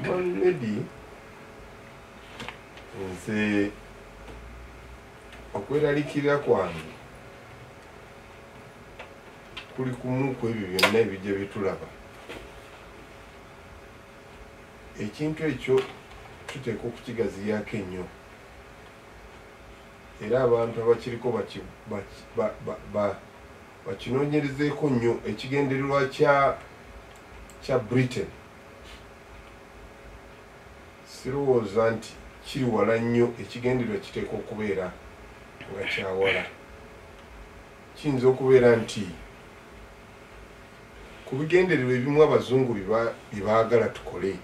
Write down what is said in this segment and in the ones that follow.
Maybe nze okweralikirira kwange kuli kumu ku ebyo byonna ebijja bitulaba. Ekintu ekyo tuteeka okukigaziyaako ennyo era abantu abakiriko bakinoonyerezeeko nnyo ekigendererwa kya Britain. Sirowooza nti kiri wala nnyo, ekigendererwa kiteeka okubeera nga kyawala. Kiyinza okubeera nti ku bigendererwa ebimu abazungu bye baagala tukole,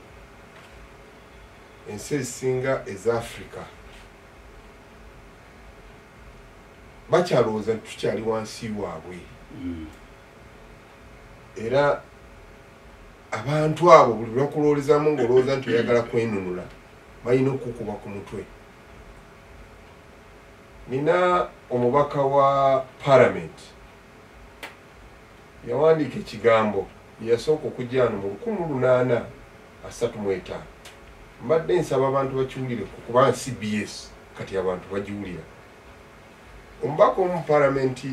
ensi ezisinga eza Africa bakyalowooza nti tukyali wansi waabwe. Era abantu abo buli lwakulowoolezaamu ng'olowooza nti oyagala kwenunula balina okukuba ku mutwe. Nina omubaka wa Parliament yawandiika ekigambo yasooka okujja wano mu 1835. Mbadde nsaba abantu bakiwulire kuba CBS kati abantu bagiwulira. Omubaka omu Parliament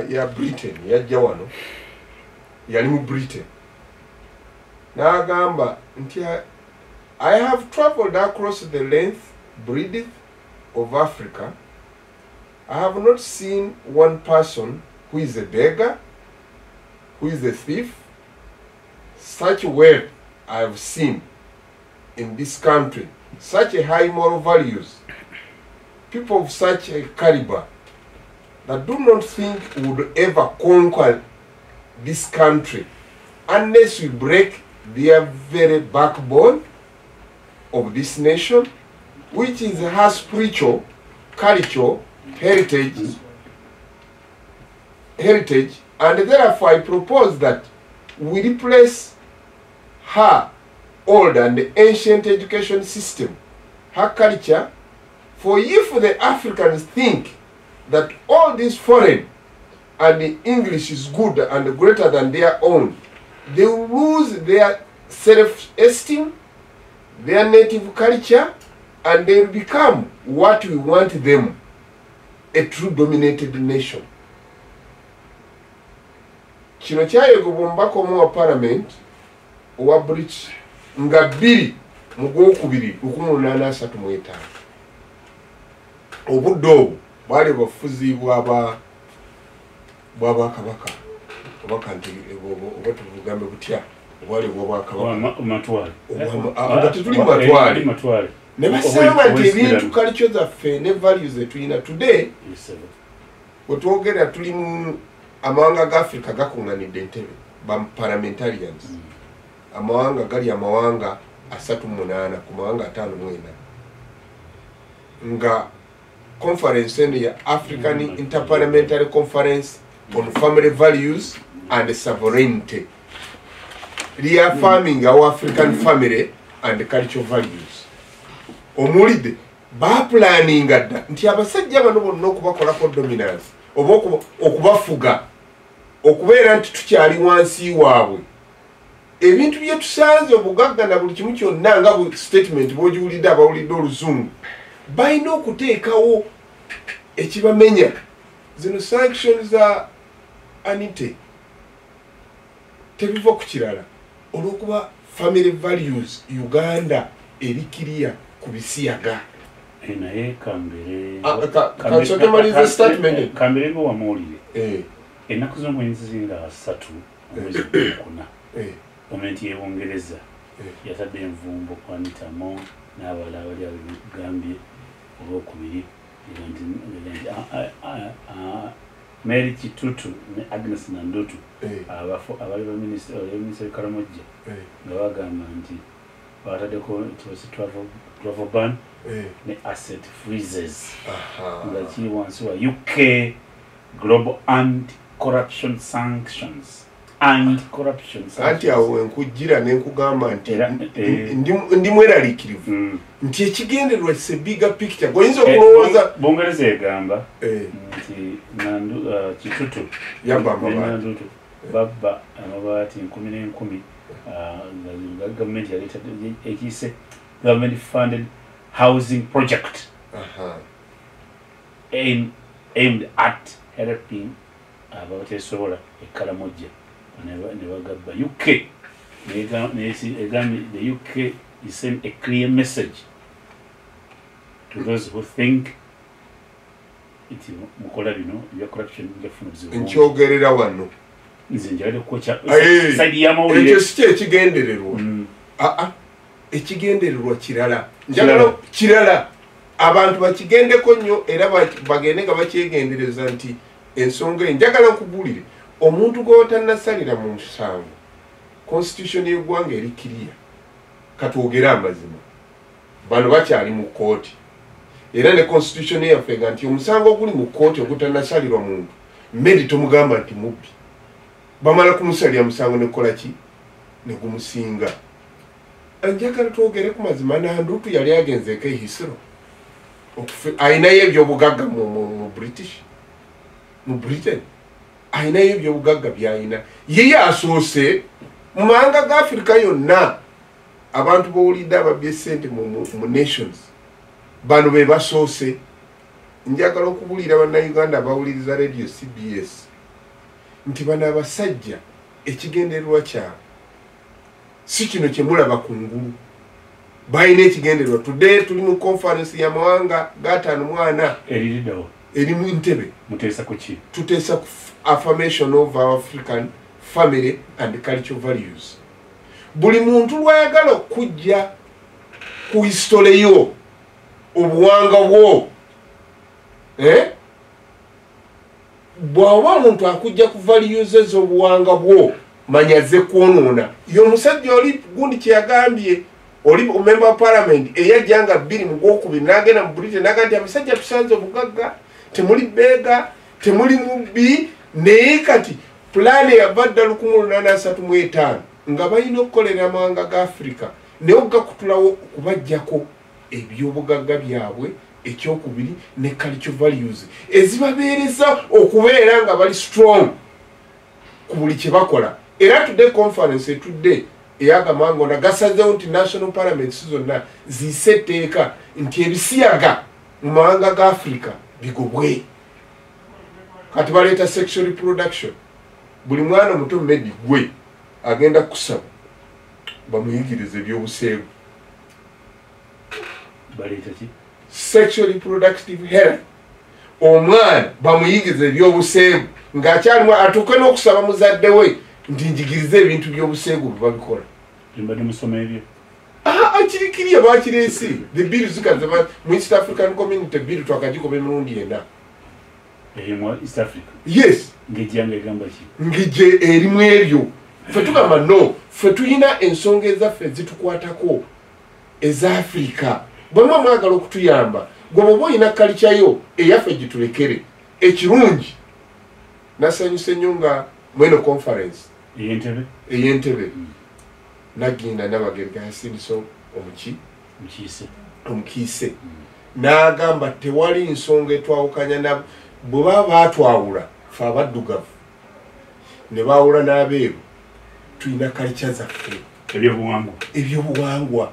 ya Britain yajja wano, yali mu Britain, n'agamba nti I have travelled across the length, breadth of Africa. I have not seen one person who is a beggar, who is a thief. Such wealth I have seen in this country, such a high moral values, people of such a caliber that do not think would ever conquer this country unless we break their very backbone of this nation, which is her spiritual, cultural heritage, and therefore I propose that we replace her old and ancient education system, her culture, for if the Africans think that all this foreign and the English is good and greater than their own, they will lose their self-esteem, their native culture, and they will become what we want them, a true dominated nation. Kino kyayegobwa omubaka omu wa Parliament owa British nga 2 mu Gwokubiri 1835. Obudde obwo bwali bafuzi bw'Abakabaka obaka nti oba tubugambe butya obwali bw'Abakabaka nga tetuli matwale ne basanga nti ebintu culture zaffe ne values zetulina today wetwogera tuli mu amawanga ga Africa gakunganidde entebe ba parliamentarians. Amawanga gali amawanga 38 ku mawanga 54 nga conference ya African Interparliamentary Conference on Family Values and Sovereignty, reaffirming our African family and cultural values. Omulide ba planning adda nti abasajja bano bonna okubakolako dominance oba okubafuga okubeera nti tukyali wansi waabwe. Ebintu bye tusanze obugagga na buli kimu kyonna nga bu statement bw'ogiwulidde abawulidde oluzungu balina okuteekawo ekibamenya. Zino sanctions za anite tebiva ku kirala olw'okuba family values Uganda erikiriya ku bisiyaga. Naye Kambere Kambere bwe wamuwulire ennaku z'omwezi zinga 3 omwezi gw'okuna gavumenti y'Obwongereza yatadde envumbo ku Anita Among n'abalala abali abagambye olwokubiri Mary Kitutu ne Agnes Nandutu abali baminisita Karamojja nga bagamba nti bataddeko travel ban ne asset freezes nga kiri wansi wa UK Global Anti-Corruption Sanctions. Anti awo enkujira nenkugamba nti ndi mweraliikirivu nti ekigendererwa kise bigger picture goyinza okulowooza Bongereza egamba nti Kitutu yabba Nandutu babba amabaati 10,000 Government yaleeta ekiyise government funded housing project aimed at helping abateesobola ekkalamojja ne bagabba UK the UK is sent a clear message to those who think iti mukola bino bya corruption byafuna bizibu nkyogerera wano nze njagala okwocha side y'amawulire ekyo si ekigendererwa ekigendererwa kirala njagala kirala abantu bakigendeko nnyo era bagende nga bakyegendereza nti ensonga njagala nkugulire omuntu gw'otannasalira mu musango constitution y'eggwanga eri kiriya katwogere amazima bano bakyali mu kooti era ne constitution yaffe nga nti omusango oguli mu kooti ogutanasalirwa muntu mmedi tomugamba nti mubbi bamala kumusalira musango nekola ki ne gumusinga njagala twogere ku mazima nandutu yali agenzeeko ehisiro ayinayo ebyobugagga mu Britain ayinayo ebyobugagga byayina yeye asoose mu mawanga ga Africa yonna abantu bawulidde ababye ssente mu nations bano be basoose njagala okubulira bannayuganda bawuliriza radio CBS nti bano abasajja ekigendererwa kyabwe si kino kyemulaba ku ngulu balina ekigendererwa today tuli mu conference ya mawanga gatano mwana eri mu Ntebe muteesa ku ki tuteesa ku affirmation of our African family and cultural values buli muntu lwayagala okujja ku history yo obuwanga bwo bw'oba omuntu akujja ku values ez'obuwanga bwo manyaze kwonoona ye omusajja oli gundi kyeyagambye oli member of parliament eyajjanga 2 mu Gwokubiri n'agenda mu Britain n'aga nti abasajja tusanze obugagga temuli beega temuli mubbi naye kati pulaani yabadda 1835 nga balina okukolera amawanga ga Africa naye okugakutulawo okubajjako ebyobugagga byabwe ekyokubiri ne cultural values ezibabeereza okubeera nga bali strong ku buli kye bakola era today conference etudde eyagamanga ona gasazewo nti national parliaments zonna ziise etteeka nti ebisiyaga mu mawanga ga Africa bigobwe kati baleeta sexual reproduction buli mwana muto mmedi gwe agenda kusaba bamuyigirize ebyobuseegu baleeta ki sexual reproductive health omwana bamuyigirize ebyobuseegu ng'akyalimu atuuke n'okusaba muzadde we nti njigirize ebintu by'obuseegu bwe babikola mbadde musoma ebyo akirikirya bakireesi the bill zikaze mu East African Community bill twakagikoba emirundi 4 mu East Africa yes ngejjanga egamba ki ngije erimu ebyo ffe tugamba no ffe tulina ensonga ezaffe ezitukwatako eza Africa bwemwe mwagala okutuyamba gwe bwoba olina kalicayo eyaffe gitulekere ekirungi nasanyuse nnyo nga mweno conference ey'Entebbe nagenda nabagereka yasindisa omukiise n'agamba tewali nsonga etwawukanya na bwe baba baatwawula fe abaddugavu ne baawula n'abeeru tulina kalica zaffe ebyobuwangwa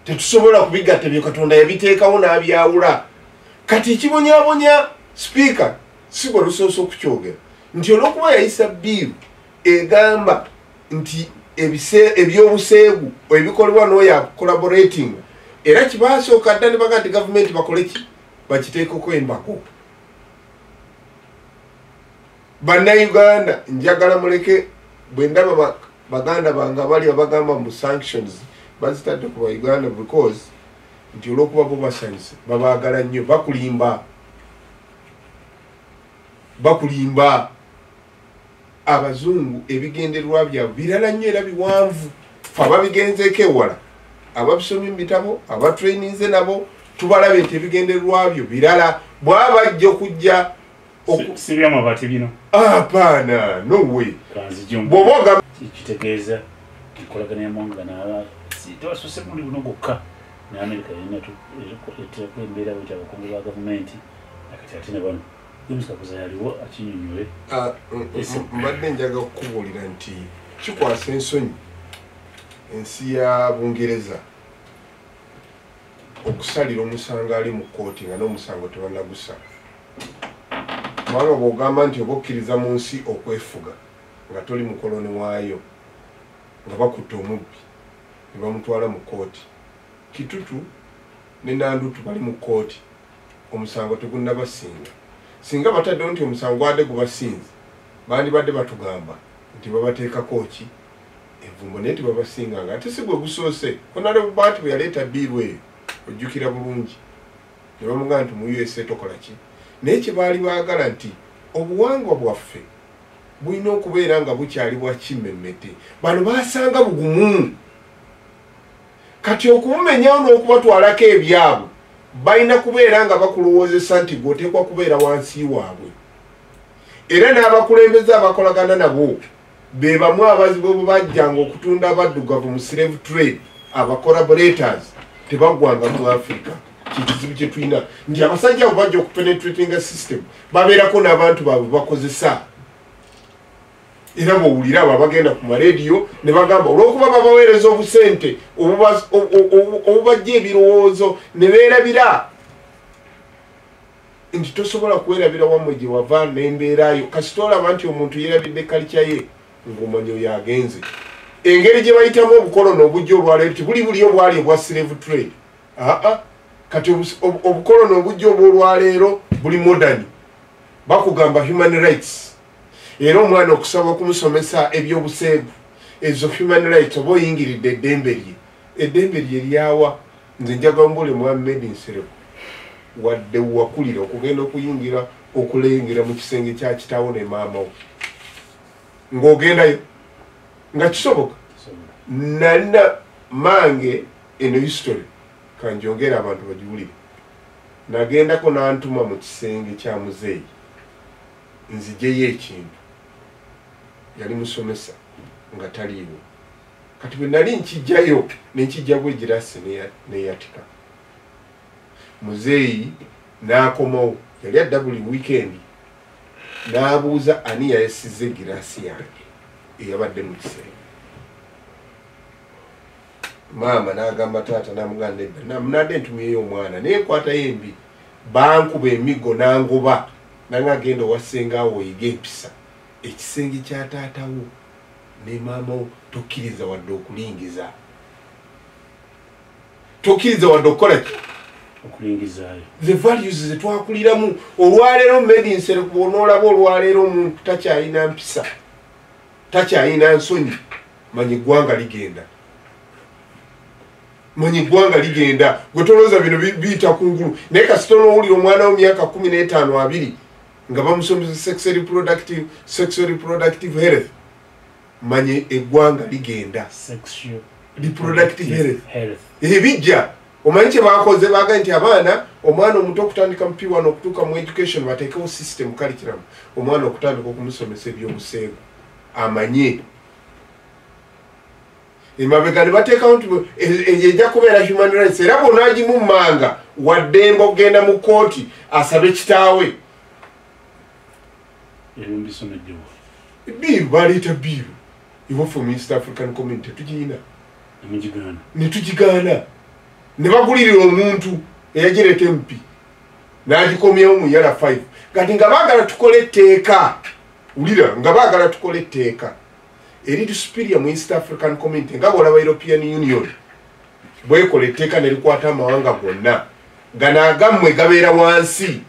tetusobola kubigatta ebyo Katonda yabiteekawo n'abyawula kati ekibonyabonya speaker si gwe lusoose okukyogera nti olw'okuba yayisa biiru egamba nti ebyobuseegu ebikolebwa n'oyo collaborating era kibasooka dda ne baga nti gavumenti bakole ki bakiteekeko embago bannayuganda njagala muleke bwe ndaba baganda bange abali abagamba mu sanctions bazitadde ku Bauganda because nti olw'okuba bo basanyuse babaagala nnyo bakulimba abazungu ebigendererwa byabwe birala nnyo era biwanvu fe ababigenzeeko ewala ababisomye mu bitabo abatraininze nabo tubalabe nti ebigendererwa byo birala bwaba bajja okujja si byamabaati bino apaana no way bw'oba kitegeeza enkolagana y'amawanga tewasose muli buno gwokka ne America yeteeko embeera bweti abakungu ba gavumenti akati ate ne bano James Kakuza yaliwo akinyonyola mbadde njaga kukubuulira nti kikwasa ensonyi ensi ya Bungereza okusalira omusango ali mu kkooti nga n'omusango tebannagusala. Kubanga bw'ogamba nti oba okkiriza mu nsi okwefuga nga toli mukoloni waayo nga bakutte omubbi ne bamutwala mu kkooti, Kitutu ne Nandutu bali mu kkooti, omusango tegunnabasinga. Singa bataddewo nti omusango gwadde gubasinze bandibadde batugamba nti babateekako ki envumbo, naye tibabasinganga. Ate si gwe gusoose. Honorable Bart bwe yaleeta biiru eyo ojjukira bulungi, ne bamugamba nti mu USA tokola ki, naye kye baali baagala nti obuwangwa bwaffe bulina okubeera nga bukyali bwa kimmemmete. Bano baasanga bugumu, kati okumumenyawo n'okubatwalako ebyabwe balina kubeera nga bakulowoozesa nti gweoteekwa kubeera wansi waabwe. Era n'abakulembeze abakolagana nabo be bamu abazibu bwe bajjanga okutunda abaddugavu mu slave trade, abacollaborators tebaggwanga mu Africa. Kikizibu kye tulina nti abasajja abo bajja okupenetratinga system babeerako n'abantu baabwe bakozesa. Era bw'owulira abo abagenda ku marediyo ne bagamba olw'okuba babaweereza obusente obubajja ebirowoozo ne beerabira nti tosobola kwerabira wammwe gye wava n'embeerayo. Kasita olaba nti omuntu yeerabidde kalica ye ng'omanya oyo agenze. Engeri gye bayitamu obukoloni obujja olwaleero tibuli buli obwali obwa slave trade. Kati obukoloni obujja obw'olwaleero buli modern, bakugamba human rights. Era omwana okusaba okumusomesa ebyobuseegu ezo human rights oba oyingiridde eddembe lye lyawa. Nze njagala mbule Muhammad Nsereko wadde wakulira okugenda okuyingira okulengera mu kisenge kya kitaawo ne maamawo ng'ogendayo nga kisoboka. Nalina mange eno history kanjongera abantu bagiwulire. Nagendako n'antuma mu kisenge kya muzeeyi nzijeyo ekintu, yali musomesa nga taliiwo. Kati bwe nali nkijjayo nenkijja bwe girasi neyatika. Muzeeyi n'akomawo, yali adda buli weekend, n'abuuza ani yayesize girasi yange eyabadde mu kisenge. Maama n'agamba taata n'amugamba nedda namunadde ntumiyeyo omwana naye nkwatayo embi, bankuba emigo n'angoba nanga agenda owasengaawo oyiga empisa. Ekisenge kya taatawo ne maamawo tokkiriza wadde okulingiza, tokkiriza wadde okukola ki okulingizayo. The values ze twakuliramu olwaleero Medi Nsereko bw'onoolaba olwaleero omuntu takyalina mpisa, takyalina nsonyi, manyi eggwanga ligenda. Manyi eggwanga ligenda. Gwe tolowooza bino biyita kungulu. Naye kasita onoowulira omwana w'emyaka 15-20 nga bamusomesa sexual reproductive health, manyi eggwanga ligenda. Sexual reproductive health ebijja. Omanyi kye bakoze baga nti abaana omwana omuto okutandika mu P1 okutuuka mu education bateekewo system curriculum omwana okutandika okumusomesa ebyobuseegu amanye. Emabega ne bateekawo nti ejja kubeera human rights. Era bw'onaagimummanga waddemba okugenda mu kkooti asabe kitaawe. Biiru baleeta biiru iwaffe mu East African Community tugirina ne tugigaana ne bagulirira omuntu eyagireeta MP n'agikomyewo mu yala 5 kati nga baagala tukole etteeka. Wulira, nga baagala tukole etteeka eri superior mu East African Community nga bw'olaba European Union bwekola etteeka ne likwata amawanga gonna gano agammwe gabeera wansi.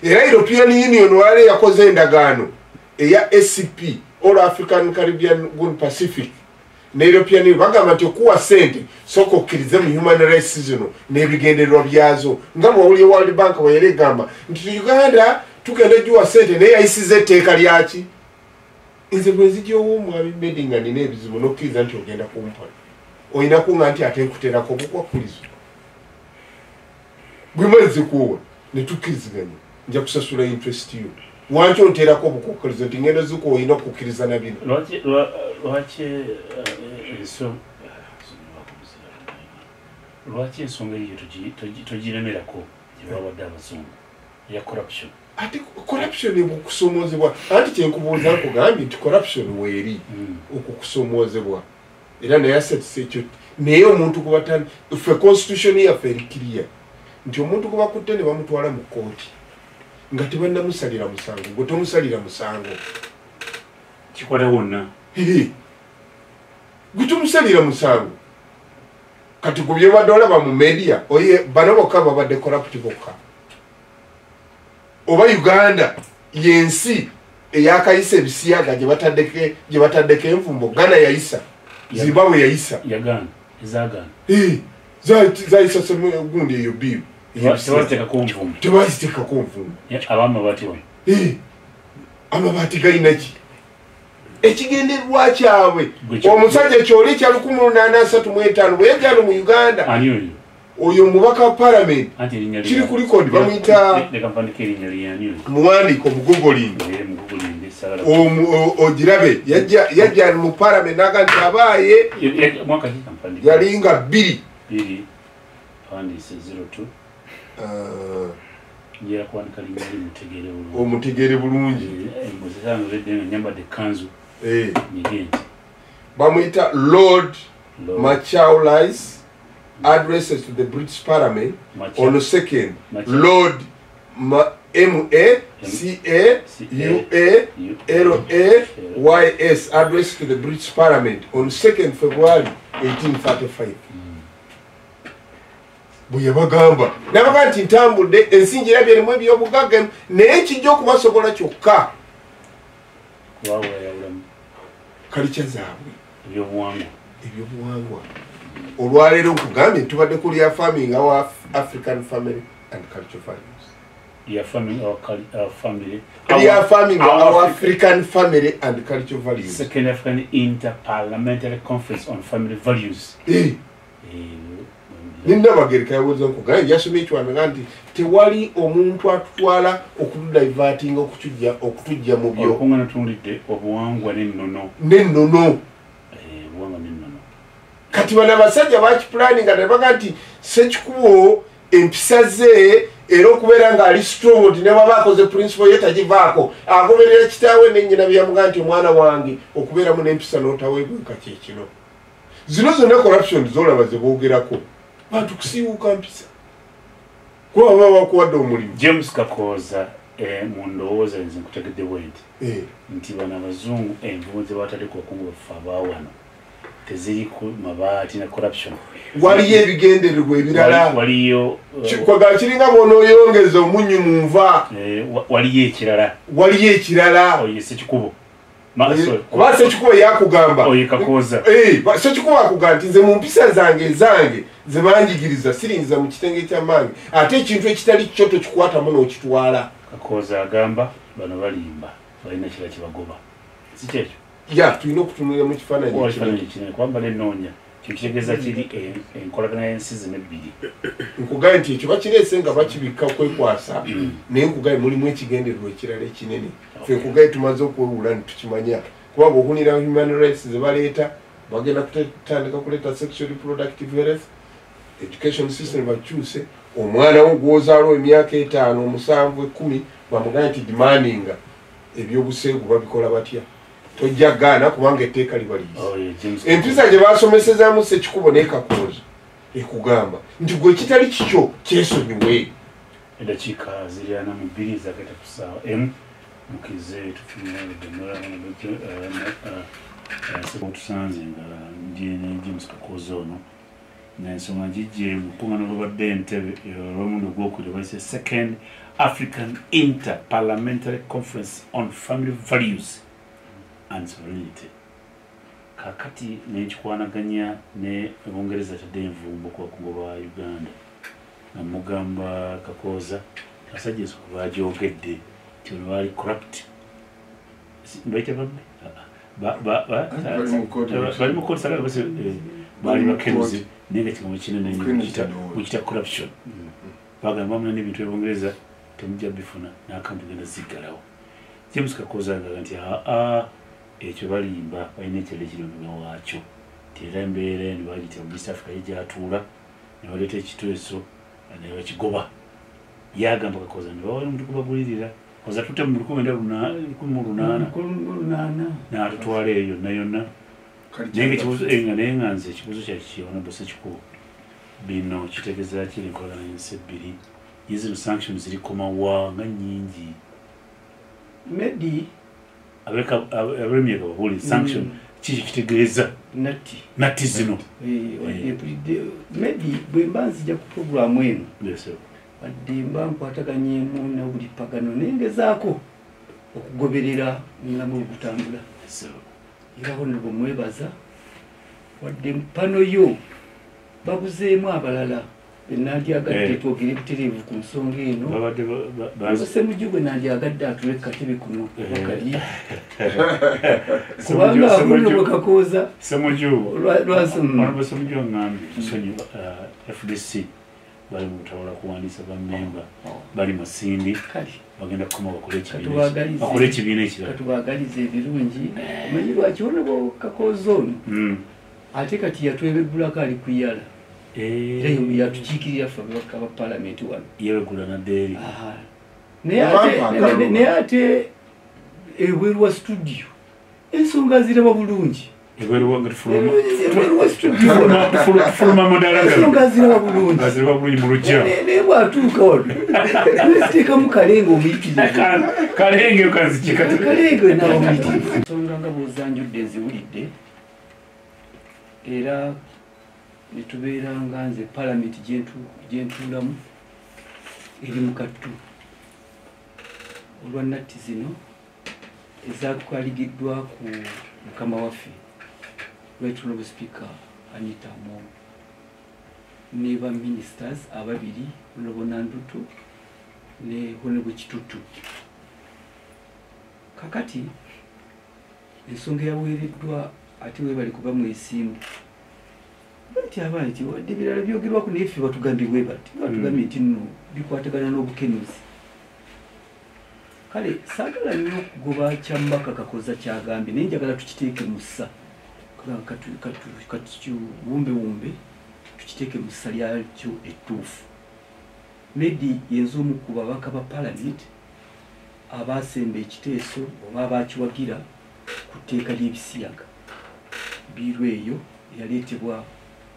Era European Union wale yakoze endagaano eya SCP, All African Caribbean Good Pacific ne European Union bagamba nti okuwa sente sooka okkirize mu human rights zino n'ebigendererwa byazo nga bw'owulira World Bank bwe yali egamba nti Uganda tugenda giwa sente naye yayisiza etteeka lyaki. Nze bwe nzigyawo omwami Medi nga nina ebizibu n'okkiriza nti ogenda kumpola olina kunga nti ate nkuteerako obukwakulizo bwe mwezi kuwa ne tukkiriziganya nja kusasula interest yo. Wanki onteerako obukukkirizo nti ngendo ziko olina okukkiriza na bino. Lwaki ensonga eyo togiremerako gye bawadde abazungu ya corruption? Ati corruption okukusomoozebwa anti kyenkubuuza nkugambye nti corruption weeri okukusomoozebwa era naye asetuse ekyo naye omuntu kubatani ffe constitution yaffe erikiriya nti omuntu kubakutte ne bamutwala mu kooti nga tebannamusalira musango gwe tomusalira musango kikwata wonna gwe tomusalira musango kati ku byobadde olaba mu media oye bano bokka babadde corrupt bokka oba Uganda yensi eyakayisa ebisiyaga gye bataddeko envumbo Ghana yayisa Zimbabwe yayisa zayisa semugundi eyo bibu tebaziteekako nvumbo amabaati galina ki ekigendererwa kyabwe omusajja kyoli ekya 1835 bwe yajjano mu Uganda oyo mubaka wa parliament kiri ku record bamuyita muwandiiko omugogolinga ogirabe yajja mu parliament naga nti abaaye yalinga 2 omutegere bulungi bamuyita Lord Macaulay addresses to the British Parliament on the 2nd Lord Macaulays address to the British Parliament on 2nd February 1835 buyabagamba nabaga nti ntambudde ensingi erabye erimu ebyobugagga naye kijja okubasobola kyokka kalica zaabwe ebyobuwangwa olwaleero nkugambye tubadde kuli affirming our African family and cultural values reaffirming our African family and cultural values. Second African Interparliamentary Conference on Family Values. Ninda bagereka yawoza nkugambye yasomye ekywananga nti tewali omuntu atwala okudiverting okutujja mu byo okungana tunulidde obuwangwa n'ennono kati bano abasajja bakipulaninga ne baga nti Ssekikubo empisa ze era okubeera ng'ali strong nti ne baba akoze principle ye tagivaako agoberera kitaawe n'ennyina byamuga nti omwana wange okubeeramu n'empisa n'otaweebweka kyekino zino zonna corruption zolaba ze boogerako bantu kusiiwuuka mpisa kuba baba bakuwadde omulimu. James Kakooza mu ndowooza nze nkutegedde bwenti nti bano abazungu envumu ze baataddeku abakungu baffe abaawano teziri ku mabaati na corruption waliyo ebigendererwa ebirala waliyo kwaga kiringa bw'onooyongeza omunnyu mu nva waliyo ekirala oyo Ssekikubo kuba Ssekikubo yakugamba oyo Kakooza Ssekikubo akugamba nti nze mu mpisa zange ze banjigiriza sirinza mu kitenge ky'amaanyi ate ekintu ekitali kyo tokikwatamu n'okitwala. Kakooza agamba bano balimba balina kira kibagoba si kyekyo tulina okutunulira mu kifaananyi kinene kwamba nenoonya kitegeeza kiri enkolagana y'ensi zino ebbiri nkugaye nti ekyo bakireese nga bakibikka kwekwasa naye nkugaye mulimu ekigendererwa ekirala ekinene ffe nkugaye tumaze okwewula netukimanya kubanga okunira human rights ze baleeta bagenda kutandika kuleeta sexual reproductive health education system bakyuse omwana wo gw'ozaala emyaka 5 7 10 bamugaye nti demandinga ebyobuseegu babikola batya tojja gaana kubanga etteeka libaliisa empisa gye basomesezaamu Ssekikubo naye Kakooza ekugamba nti gwe kitali kikyo kyesonyiwe eddakiika ziri 42 zagenda ku ssaawa mukize tusanze nga njene James Kakooza ono n'ensonga gijje mukungana lwabadde Entebbe olw'omundi ogwokubiri bayise Second African Interparliamentary Conference on Family Values and Sovereignty. Kakati nekikwanaganya ne Bungereza tadde envumbo ku bakungu ba Uganda namugamba Kakooza asajja esikuba agyogedde ti bali corrupt mbaite bali mu kodi sagala base bali bakeruzi nenge kigambo kinene mukita corruption bagamba muna n'ebintu ebungereza temujja bifuna n'akambi genda ziggalawo. James Kakooza agaga nti ekyo balimba balina ekirala ekirondera waakyo era embeera eno bagiyita mu East Africa yegyatuula ne baleeta ekitweso ne bakigoba yagamba Kakooza ne bawala omuntu kubagulirira oza tutte mu 1908 n'atutwala eyo yonna Naye ekibuuzo naye nga nze ekibuuzo kyakikiona bose kikubo bino kitegeeza kiri enkolagana y'ensi ebbiri zino sanctions zirikomawa nga nnyingi maybe abalimi babuli sanction kiki kitegeeza natti zino maybe bwe mba nzija ku programu eno wadde mba nkwataganyeemu ne buli pagano naye ngezaako okugoberera omulamu ogutambula era honorable mwebaza wadde pano yo babuzeemu abalala benandyagadde twogere butereevu ku nsonga eno Ssemujju gwe nandyagadde atule katebe kuno bakali kubanga honorable Kakooza Ssemujju ngambye tusonyi FDC bali mu kutawala kuwandiisa bammemba bali Masindi bagenda kukoma bakole ekibiina ekirala katubaagaliza ebirungi omanyi lwaki honorable Kakooza ono ate kati yatwebeggulako ali ku yala era yatukiikirira ffe ababaka ba palamenti wano yeweggula naddeeri naye ate ebweru wa studio ensonga ziraba bulungi ensonga ziraba bulungi mu lujja naye bwatuuka wano neziteekamu kalenga omuyitirivu kalenge nawe omuyitirivu ensonga nga bwozanjudde nziwulidde era netubeera nga nze palamenti gyentuulamu eri mu kattu olwa natti zino ezakwaligiddwa ku mukama waffe right honorable speaker Anita Among ne ba ministers ababiri honorable Nandutu ne honorable Kitutu kakati ensonga yaweereddwa ate webali kuba mwesiimu bati abantu wadde ebirala byogerwako naye ffe batugambye bati batugambye nti nno bikwatagana n'obukenuzi kale saagala nnyo okugoba kyamubaka Kakooza kyagambye naye njagala tukiteeke mu ssa katukiwumbewumbe tukiteeke mu ssa lyakyo ettuufu maybe yenza omu ku babaka ba palamenti abaasemba ekiteeso oba abaakiwagira ku tteeka ly'ebisiyaga biiru eyo eyaleetebwa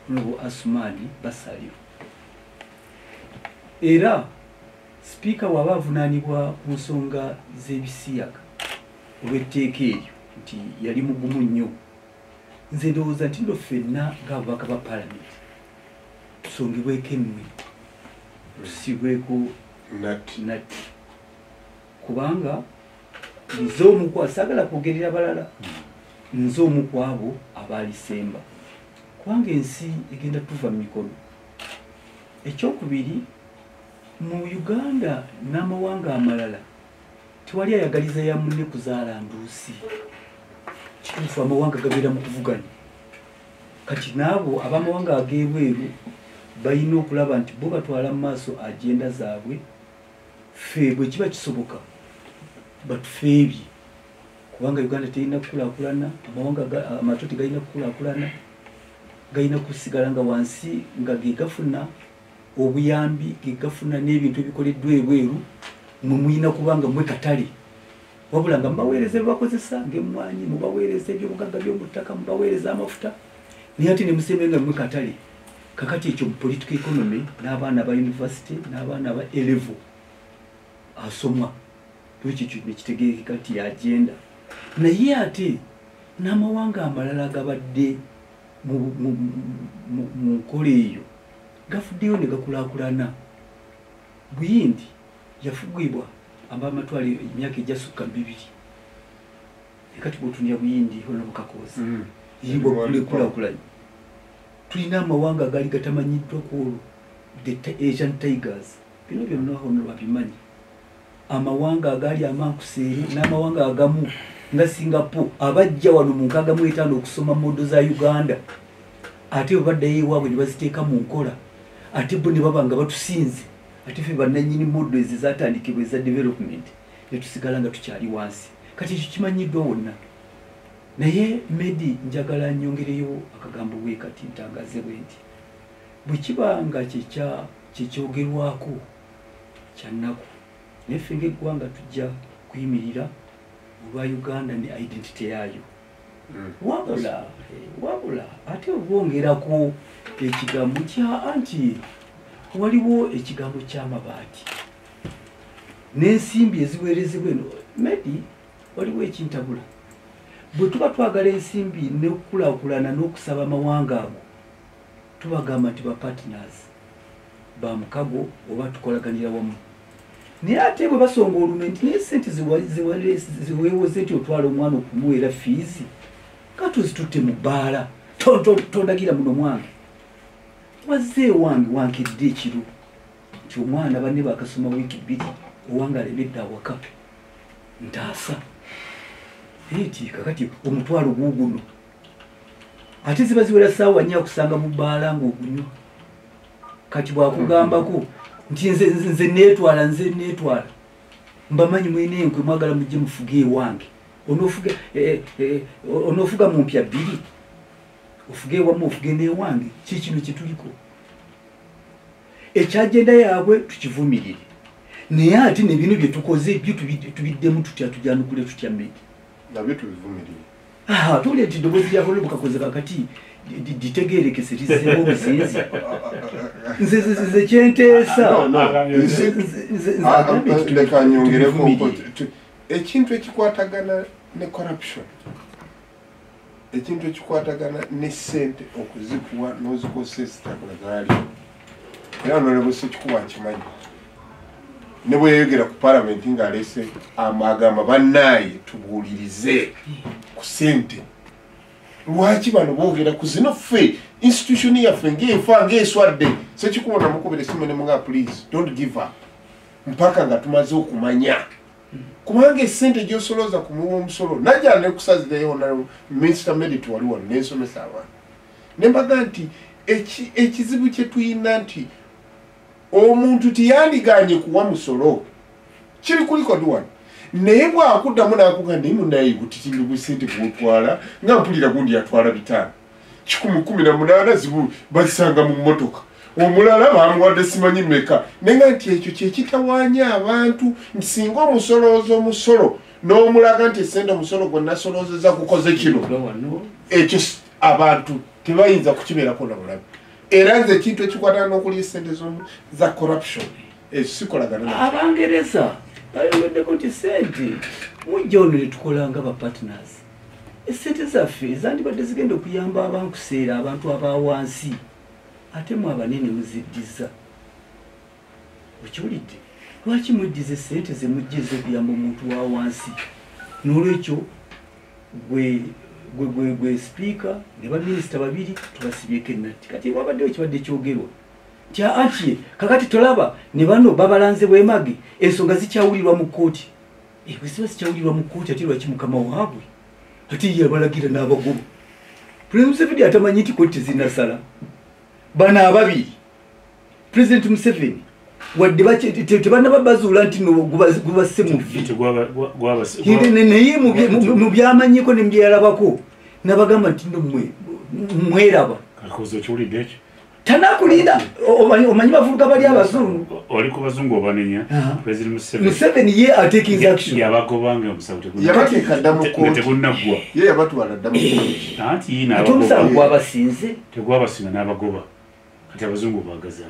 honorable Asumani Basalirwa era sipiika waba avunaanibwa ku nsonga z'ebisiyaga olw'etteeka eryo nti yali mugumu nnyo nze ndowooza nti nno ffenna ng'ababaka ba palamenti tusongebweko emmwe tusibweko natti kubanga nze omu saagala kwogerera balala nze omu ku abo abaalisemba kubanga ensi egenda tuva mu mikono ekyokubiri mu Uganda n'amawanga amalala tewali ayagaliza ya munne kuzaala nduusi kituufu amawanga gabeera mu kuvuganya kati naabo ab'amawanga ag'ebweru balina okulaba nti bo batwala mu maaso agenda zaabwe ffe bwe kiba kisoboka batufeebye kubanga Uganda terina kukulaakulana amawanga amato tegalina kukulaakulana galina kusigala nga wansi nga gegafuna obuyambi gegafuna n'ebintu ebikoleddwa ebweru mwe muyina kubanga mwe katale wabula nga mubaweereza ebibakozesa ng'emmwanyi mubaweereza ebyobugagga by'omuttaka mubaweereza amafuta naye ate ne musembe nga mwe katale kakati ekyo mu political economy n'abaana ba university n'abaana ba A-level asomwa ekyo nekitegeekeka nti yagenda naye ate n'amawanga amalala agabadde mu nkola eyo gafuddeyo ne gakulaakulana Buyindi yafugibwa amatwalo emyaka egyasukka 2 kati bw'otunira Buyindi honorable Kakooza yibwa kulaakulanye tulina amawanga agaali gatamanyiddwa ku olwo the Asian Tigers bino byonna honorable abimanyi amawanga agaali amankuseere n'amawanga agamu nga Singapore abajja wano mu 65 okusoma modo za Uganda ate baddayo ewaabwe ne baziteeka mu nkola ate bo ne baba nga batusinze ate ffe bannannyini modo ezi zatandikibwa eza development ne tusigala nga tukyali wansi kati ekyo kimanyiddwa wonna naye Medi njagala nyongereyo akagambo bwe kati ntangaze bwe nti bwe kiba nga kyekyogerwako kyannaku naye ffe ng'eggwanga tujja kuyimirira olwa Uganda ne identity yaayo wabula ate obwongerako ekigambo kya anti waliwo ekigambo ky'amabaati n'ensimbi eziweerezebwa eno maybe waliwo ekintabula bwe tuba twagala ensimbi n'okukulaakulana n'okusaba amawanga ago tubagamba nti ba partners ba mukago oba tukolaganira wamu naye ate bwe basonga olume nti naye sente ziweewoze nti otwala omwana okumuweera fiizi katuzitutte mu bbaala tondagira muno mwange wazze wankedde ekiro nti omwana banne bakasoma wiiki 2 owange alemedde awaka ntaasa eti kakati omutwalo guguno ate ziba ziwera ssaawa 4 akusanga mu bbaala ng'ogunywa kati bwakugambako nti nze neetwala mbamanyi mwine enkwe mwagala mujje mufuge ewange onoofuga mu mpya 2 ofuge ewamu ofuge n'ewange kikino kyetuliko ekyagenda yaabwe tukivumirire naye ate nebino byetukoze byo tubiddemu tutya tujanukule tutya mmedi nabyo tubivumirire tuli eti ddoboozi lyakole bukakoze kakati ditegeerekese lizeemu obuzinzi nze kyenteesa leka nyongereko ekintu ekikwatagana ne corruption ekintu ekikwatagana ne sente okuzikuwa n'ozikosa ezitabula gaali era nolebose kikuwa nkimanyi ne bweyogera ku palamenti ng'alese agamba bannaaye tubuulirize ku sente lwaki bano boogera ku zino ffe institution yaffe ng'efa ng'eswadde sekikubona mukubira esimu ne munga please don't give up mpaka nga tumaze okumanya kubanga esente gy'osolooza ku muwa omusolo najjala ne kusazireyo na minisita medit wali wano n'ensomesa abantu ne mbaga nti ekizibu kye tuyina nti omuntu tiyandiganye kuwa musolo kiri kuliko duwani naye bwakuddamu n'akuga naye munaye butitindi bwesente bwotwala nga mpulira gundi yatwala 5 18 zibu bazisanga mu mmotoka omulala bamuwadde simanyi meka nenga nti ekyo kyekitawaanya abantu nti singa omusolooza omusolo n'omulaga nti esente omusolo gwe nasoloozeza kukoze kino ekyo abantu tebayinza kukibeerako na bulabe era nze ekintu ekikwatana n'okulya esente za corruption sikolagana abangereza bayogeddeko nti sente mujja ono netukola nga ba partners esente zaffe zandibadde zigenda okuyamba abankuseera abantu abawansi ate mu abanene muziddiza okiwulidde lwaki muddiza esente zemujjeza okuyamba omuntu wa wansi n'olwekyo gwe speaker ne baminisita 2 tubasibyeko ennatti kati wabaddewo ekibadde kyogerwa nti anti kakati tolaba ne bano babalanze bwemage ensonga zikyawulirwa mu kkooti bwe ziba zikyawulirwa mu kkooti ate lwaki mukama waabwe ate ye abalagira n'abagoba President Museveni atamanyi nti kkooti tezinasala bana ababiri President Museveni wadde tebanaba bazuula nti gubasse mu naye mu byamanyiko ne mubyalabako nabagamba nti no mweraba tanakulinda omanyi bavubuka bali abazungu oli ku bazungu obanenya President Museveni ye taking action yabagobanga omusawo yabateeka dda mu kkooti tegunnagwa ye yabatwala dda mu kkooti anti yina omusawo gwabasinze tegwabasinga n'abagoba kati abazungu bagaza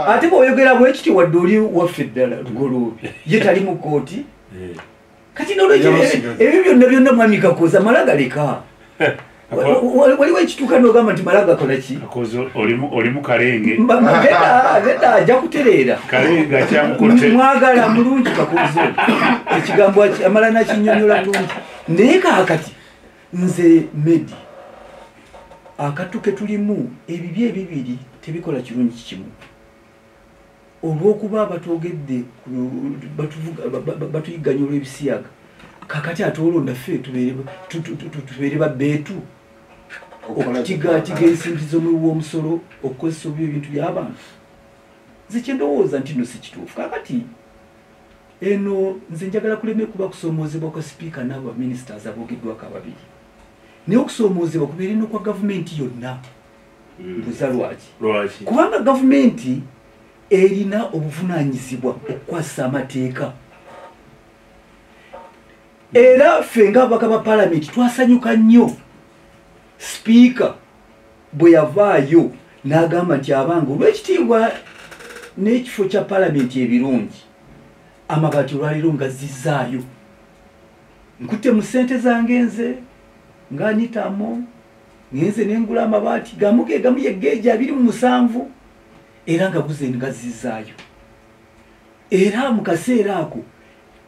ate bw'oyogera bwekiti wadde oli waffe ddala lugoloobi ye tali mu kkooti kati n'olwekyo ebyo byonna mwami Kakoza Malaga leka waliwo ekituuka n'ogamba nti Malaga akola ki oli mu kalenge ledda ajja kutereera mwagala mulungi Kakoza ekigambo amala nakinnyonnyola bulungi naye kaakati nze Medi akattu ke tulimu ebibi ebibiri tebikola kirungi kimu olw'okuba batwogedde batuyigganya olw'ebisiyaga kakati ate olwo ffe tubeere babbeetu okutigaatiga ensimbi z'omuw'omusolo okukozesa obubi ebintu by'abantu nze kye ndowooza nti no si kituufu kakati eno nze njagala kuleme kuba kusoomoozebwa kwa sipiika n'abo baminisiters aboogeddwako ababiri naye okusoomoozebwa kubeere n'okwa gavumenti yonna mbuza lwaki kubanga gavumenti erina obuvunaanyizibwa okukwasa amateeka era ffe ng'ababaka ba palamenti twasanyuka nnyo sipiika bwe yavaayo n'agamba nti abange olw'ekitiibwa n'ekifo kya palamenti ebirungi amabaati olwaliro ngazzizaayo nkutte mu ssente zange nze ng'anitamo ngenze nengula amabaati gamu ye geeja 27 era nga guze ngazzizaayo era mu kaseera ako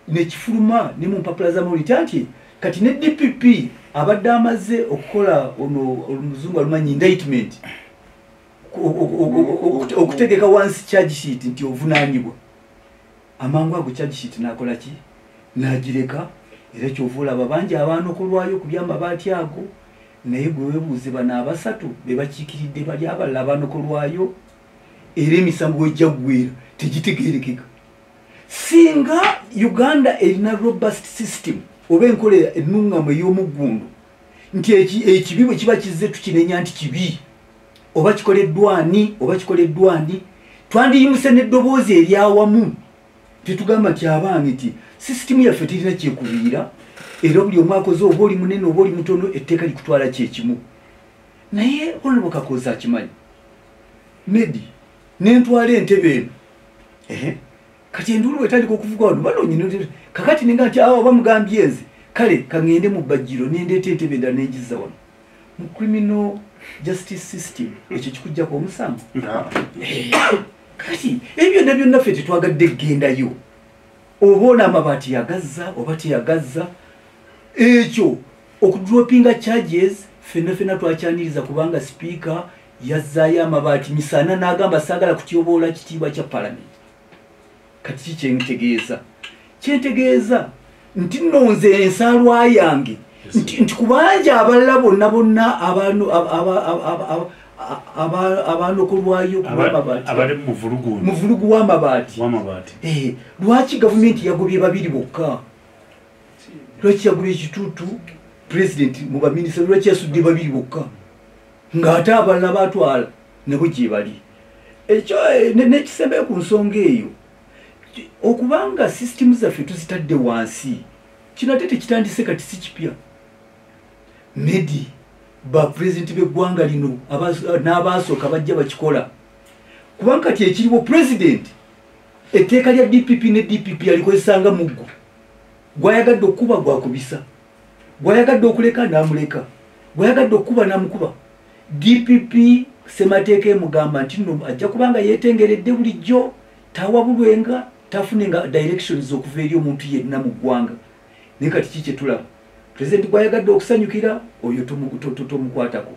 nekifuluma ne mu mpapula z'amawulire nti kati ne DPP abadde amaze okukola omuzungu alumanyi indictment okutegeka wansi charge sheet nti ovunaanibwa amangu ago charge sheet nakola ki nagireka era kyovula babanji abaanokolwayo ku byamabaati ago naye gwe weebuuze bano abasatu be bakiikiridde bali abalala abaanokolwayo era emisango wejja ggwera tegitegeerekeka singa Uganda erina robust system oba enkola ennuŋŋamu ey'omuggundu nti ekibi bwe kiba kizze tukinenya nti kibi oba kikoleddwa ani twandiyimuse n'eddoboozi eryawamu tetugamba nti abange nti sisitimu yaffe terina kyekubiira era buli omu akoze oba oli munene oba oli mutono etteeka likutwala kyekimu naye Honorable Kakoza akimanyi Medi nentwala entebe eno kati endulu etandika okuvuga wano banoonyine kakati nenga nti awo bamugambye nze kale kaŋŋende mu bbajjiro nendeeta entebe endala nengiza wano mu criminal justice system ekyo kikujjako omusango kati ebyo byonna ffe tetwagadde ggendayo oba ona amabaati yagazza oba teyagazza ekyo okudropinga charges fenna twakyaniriza kubanga sipiika yazzaayo amabaati misana n'agamba saagala kutyoboola kitiibwa kya palamenti kati kyentegeeza nti nno nze ensaalwa yange nti kubanja abalala bonna abaanokolwayo abali mu vulugu w'amabaati lwaki gavumenti yagobye babiri bokka lwaki yagobye ekituutu pulezidenti mu baminisita lwaki yasudde babiri bokka ng'ate abalala batwala nabo gye bali ekyo nekisembeyo ku nsonga eyo okubanga sisitimu zaffe tuzitadde wansi kino ate tekitandise kati si kipya Medi bapulezidenti b'eggwanga lino n'abaasooka bajja bakikola kubanga kati ekiriwo pulezidenti etteeka lya DPP ne DPP alikozesanga muggo gwayagadde okukuba gwakubisa gwayagadde okuleka n'amuleka gwayagadde okukuba n'amukuba DPP semateeka emugamba nti nno ajja kubanga yeetengeredde bulijjo tawabulwenga tafunenga directions okuva eri omuntu yenna mu ggwanga naye kati kiki tulaba pulezidenti gwayagadde okusanyukira oyo tomukwatako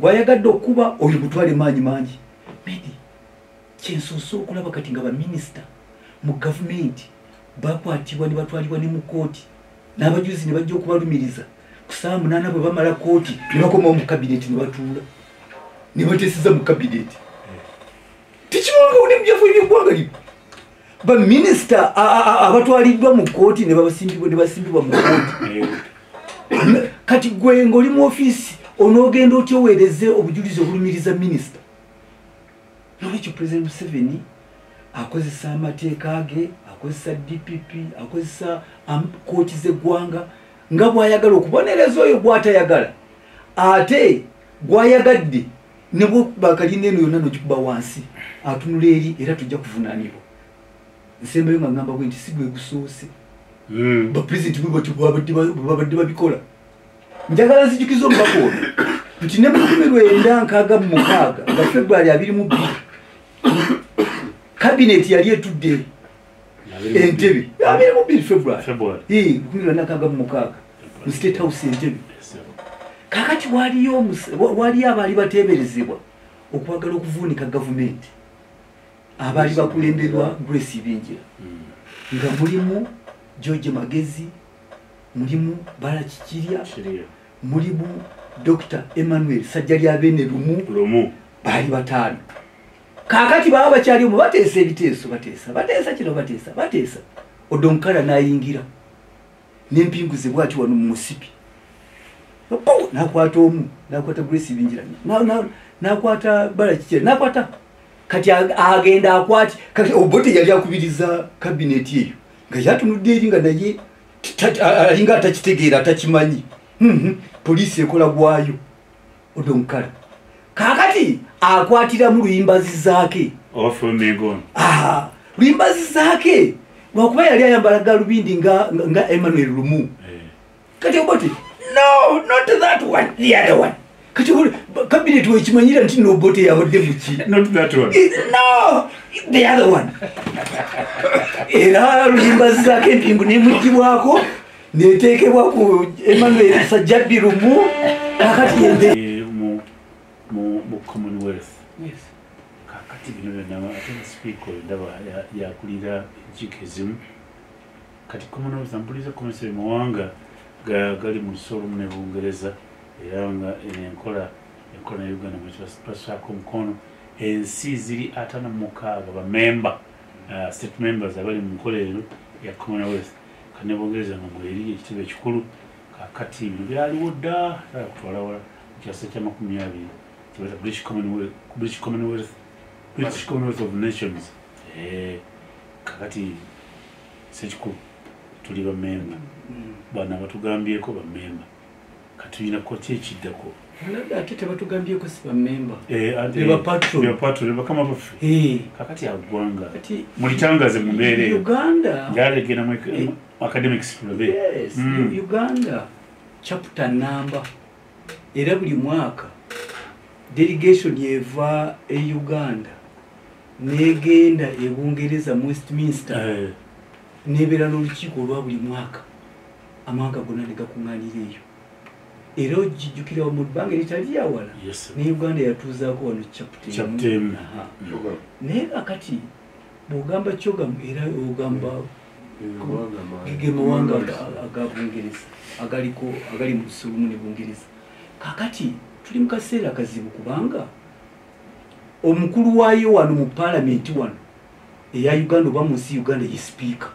gwayagadde okuba oyo mutwale maanyi mangi Medi kyensuusa okulaba kati nga baminisita mu gavumenti bakwatibwa ne batwalibwa ne mu kooti n'abajuzi ne bajja okubalumiriza ku ssaawa 8 bwe bamala kooti ne bakomawo mu kabineti ne batuula ne bateeseza mu kabineti tikibanga ne mubyafu ebyeggwanga lino baminisita abatwaliddwa mu kooti ne basimbibwa mu kooti kati gwe ng'oli mu ofiisi onoogenda otya oweereze obujulizi obulumiriza minisita nolwekyo pulezidenti Museveni akozesa amateeka ge akozesa DPP akozesa kooti z'eggwanga nga bw'ayagala okubonereza oyo gw'atayagala ate gw'ayagadde ne bw'akalina eno yonna nogikuba wansi atunula eri era tujja kuvunaanibwa nsembayo nga ngamba bwe nti si gwe gusoose bapulezidenti bwebabadde babikola njagala nzijukiza omubaka ono nti ne mu 1966 nga February 22 kabineti yali etudde entebe 22 February 1966 mu State House entebe kakati waliyo abaali bateeberezebwa okwagala okuvuunika gavumenti abaali bakulemberwa Grace Ibingira nga mulimu George Magezi mulimu Bala Kikirya mulimu Dr. Emmanuel Sajjali Bene Lumu baali bataano kakati baba bakyali omu bateesa ebiteeso bateesa kino bateesa Odonkala n'ayingira n'empinguze bwati wano mu musipi nakwata omu nakwata Grace Ibingira nakwata Bala Kikirya nakwata kati agenda akwati kati Obote yali akubiriza kabineti eyo nga yatunudde eri nga naye alinga atakitegeera atakimanyi poliisi ekola gwayo odonkala kakati akwatiramu luyimbazi zaake luyimbazi zaake lwakuba yali ayambala galubindi nga Emmanuel Lumu kati oboti no not that one the other one kati cabinet wekimanyira nti nobote yabadde muki not that one no the other one era luyimbazi zaake empingu nemugibwako neteekebwa ku Emmanuel Sajjabbi Lumu kakati yende mu Commonwealth kakati bino byonna ate speaker ndaba yakulira enkiiko ezimu kati Commonwealth mpuliriza komiseri mawanga gali mu lusolumu ne Bungereza era nga enkola na Uganda mwekibasako omukono ensi ziri 56 bamemba state members abali mu nkola eno ya Commonwealth kane Bungereza nga mweri ekitebe ekikulu kakati bino byaliwo dda kutwala wala kyasa kya 20 kibata British Commonwealth of Nations kakati sekikulu tuli bamemba bana batugambyeko bamemba katuyina ko kyekiddako ate tebatugambyeko si bamemba patron bakama bafe kakati agwanga mulitangaze mu mbeere Uganda yalegera mu academics probe Uganda chapter number era buli mwaka delegation yeva Uganda negenda ebungereza mu Westminster nebera n'olukiiko olwa buli mwaka amawanga gonna negakuŋŋaanira eyo era ogijjukira mu bbanga eritali yawala ne Uganda yatuuzaako wano chapter naye kakati bw'ogamba kyogamu era ogamba ge mawanga aga Bungereza agali mu lusulumu ne Bungereza kakati tuli mu kaseera kazibu kubanga omukulu waayo wano mu parliament wano eya Uganda oba mu nsi Uganda ye speaker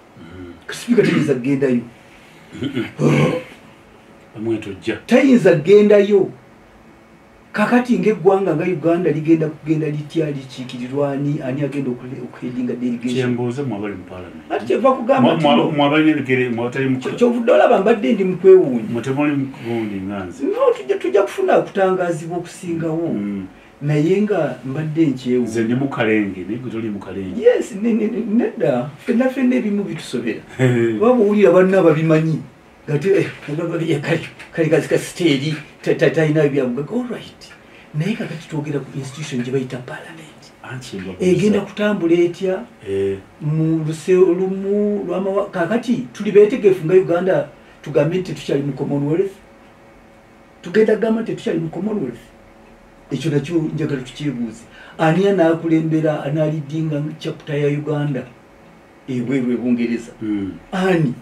tayinza kugendayo tayinza kugendayo kakati ng'eggwanga nga Uganda ligenda kugenda litya likiikirirwa ani agenda okuheadinga delegation ati kyeva kugamba kyovudde olaba mbadde ndi mukwewuunya tujja kufuna okutangaazibwa okusingawo naye nga mbadde nkyewuunya yes nedda fenna ebimu bitusobera oba bwowulira banna babimanyi kali kasiteeri talina byabugaga allright naye kakati twogera ku institution gye bayita parliament egenda kutambula etya mu lusolumu kakati tuli beetegefu nga Uganda tugambe nti tetukyali mu Commonwealth tugenda kugamba nti tetukyali mu Commonwealth ekyo nakyo njagala tukyebuuze ani anaakulembera anaalidinga chapter ya Uganda ebweru ebungereza ani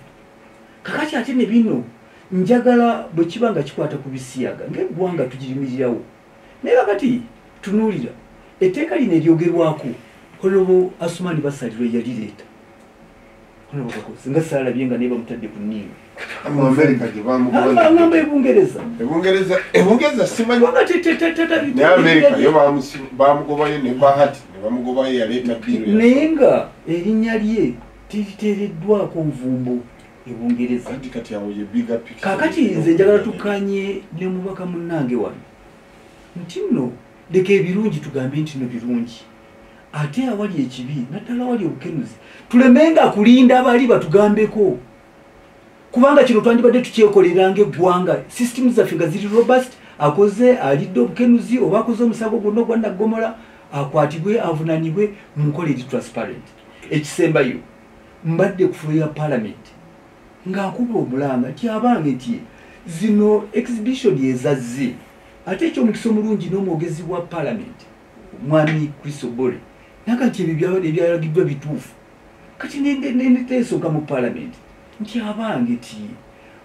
kakati ate ne bino njagala bwe kiba nga kikwata ku bisiyaga ng'eggwanga tugirimirirawo naye kakati tunuulira etteeka lino eryogerwako Honorable Asumani Basalirwa yalireeta Honorable Kakozi nga saalabye nga naye bamutadde ku nninga mu America gye bamugamba ebungereza simanyi ne America yo bamugobayo ne Bahati ne bamugobayo yaleeta biiro naye nga erinnya lye teriteereddwako nvumbo ebungereza kakati nze njagala tukanye ne mubaka munnange wano nti nno leka ebirungi tugambe nti no birungi ate awali ekibi naddala awali obukenuzi tulemenga kulinda abali batugambeko kubanga kino twandibadde tukyekolera ng'eggwanga system zaffe nga ziri robust akoze alidde obukenuzi oba akoze omusango gwonna ogwa naggomola akwatibwe avunanibwe mu nkola eri transparent ekisembayo mbadde ku fulo ya parliament ng'akuba omulanga nti abange nti zino exhibition yezazze ate ekyomukisa omulungi n'omwogezi wa parliament mwami Chris Obore naga nti ebyo ebyalagiddwa bituufu kati neteesooka mu parliament nti abange ti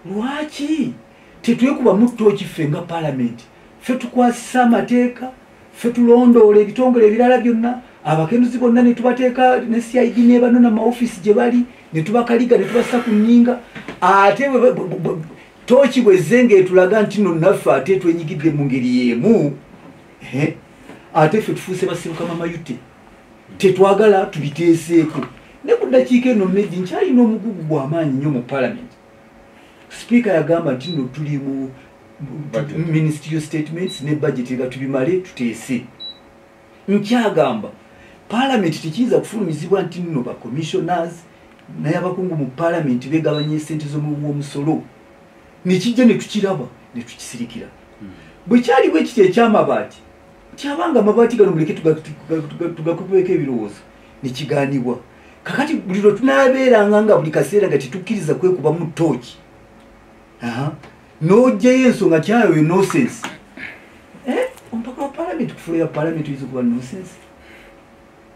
lwaki tetwekubamu ttooki ffe nga parliament ffe tukwasisa amateeka ffe tulondoola ebitongole ebirala byonna abakenuzi bonna ne tubateeka ne CID n'ebanona maofisi gye bali ne tubakaliga ne tubassa ku nninga ate tooki bwezze ng'etulaga nti no naffe ate twenyigidde mu ngeri y'emu ate ffe tufuuse basibuka mamayute tetwagala tubiteeseeko ne ku ddakiika eno mmedi nkyalina omugugu gw'amaanyi nnyo mu parliament speaker yagamba nti no tuli mu ministerial statements ne budget nga tubimale tuteese nkyagamba parliament tekiyinza kufulumizibwa nti nno ba commissioners naye abakungu mu parliament begabanya esente z'omusolo nekijja ne tukiraba ne tukisirikira bwe kyali bwe kiti ekyamabaati kyabanga amabaati gano muleke tugakubeko ebirowoozo nekigaanibwa kakati buli lwe tunaabeeranga nga buli kaseera nga tetukkiriza kwekuba mu ttooki n'ojjayo ensonga kyayo nonsense ompaka wa parliament kufuula ya parliament oyinza okuba nonsense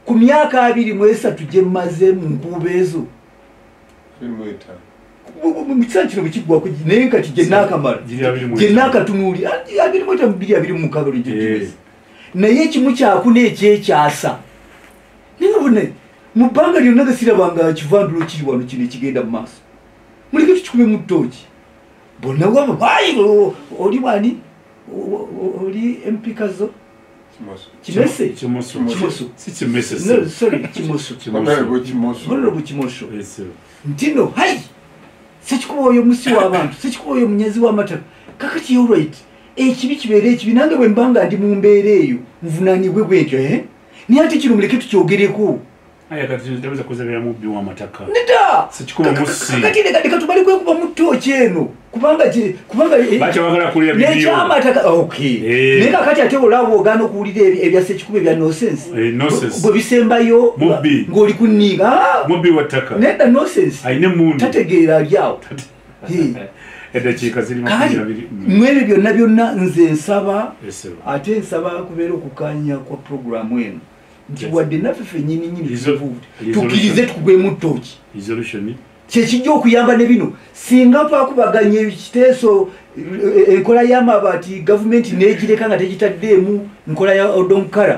ku myaka 23 gye mmaze mu nkuubo ezo mu kiseera kino bwe kiggwako naye kati gye naakamala gye naakatunuuli 23 lwegyogiweza naye ekimu kyakuna ekyekyasa nibone mu bbanga lyonna gasirabanga kivandulo kiri wano kino ekigenda mu maaso muleke tukikube mu ttooki bonna waba bayi oli wani oli empikazo kimese Kimoso ntino hai sekikuba oyo musi w'abantu sekikuba oyo munyazi w'amataka kakati yo right ekibi kibeera ekibi nange bwe mbanga ndi mu mbeera eyo nvunaanibwe bwetyo naye ate kino muleke tukyogereko leka tubale kwekuba mu ttooki eno kubanga nekyamataka naye kakati ate olaba ogaana okuwulira ebya sekikuba ebya nonsense bwe bisembayo ng'oli kunninga nedda nonsense tategeera ali awo mwebyo byonna byonna nze nsaba ate nsaba kubeera okukanya kwa programu eno nti wadde naffe fennyini tukkirize tukugwe mu ttooki kyekijja okuyamba ne bino singa twakubaganya ekiteeso enkola y'amabaati gavumenti n'egireka nga tegitaddeemu nkola ya odonkara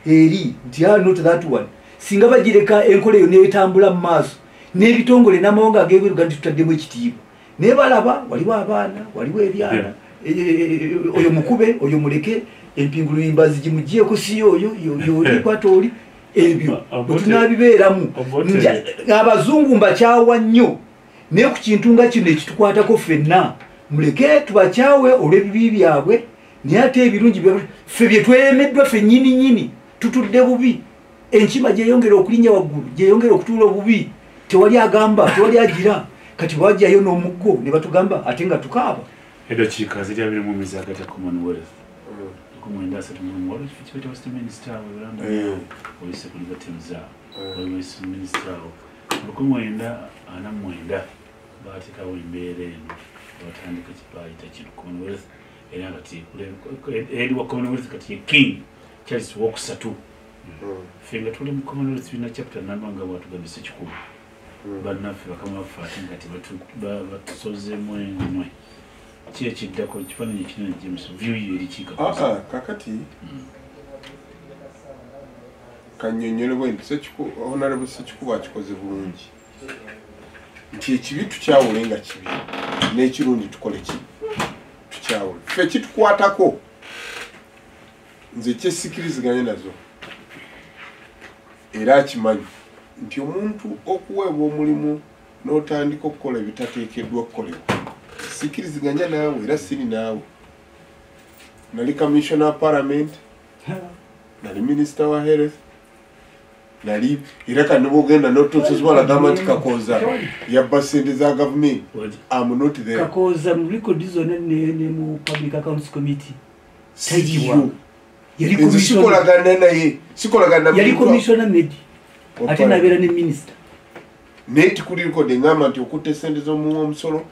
eri nti not that one singa bagireka enkola eyo neetambula mu maaso n'ebitongole n'amawanga ag'ebweruga nti tutaddemu ekitiibwa naye balaba waliwo abaana waliwo ebyana oyo mukube oyo muleke empingulu imbazi gimugyeko si oyo olikwata oli ebyo bwetunaabibeeramu abazungu mbakyawa nnyo naye ku kintu nga kino ekitukwatako ffenna muleke tubakyawe olw'ebibi byabwe naye ate ebirungi ffe bye tweremeddwa ffennyininyini tutudde bubi enkima gyeyongera okulinnya waggulu gyeyongera okutuula obubi tewali agamba tewali agira kati bwajjayo n'omuggo ne batugamba ate nga tukaaba edakiika ziri 2 agati ya commonwealth kumwenda asatu mu wali kichwete Westminster Ulanda oyise kuli batemza wali Westminster kumwenda ana mwenda batika wembere eno batandika kipaita kiri Commonwealth era kati kule edi wa Commonwealth kati king Charles wokusatu finga tuli mu Commonwealth bina chapter namba nga watu gabise kikulu banafe bakama bafaati ngati batusoze mwe kiddako kifaananyi kinene James view eri kika kakati kannyonnyolebwe nti honorable Sekikubo akikoze bulungi nti ekibi tukyawule nga kibi n'ekirungi tukole ki tukyawule ffe kitukwatako nze kyesikiriziganye nazo era akimanyi nti omuntu okuweebwa omulimu n'otandika okukola ebitateekeddwa okukolebwa sikiriziganya naawe era siri naawe nali commissioner parliament nali minister wa health nali era kandi bwogenda notosozwala gamba nti Kakooza yabba ssente za government am not there Kakooza mu record zone ne mu public accounts committee siriyo sikolagana yali commissioner medi ate nabeera ne minister neti kuli record ngamba nti okutte ssente z'omusolo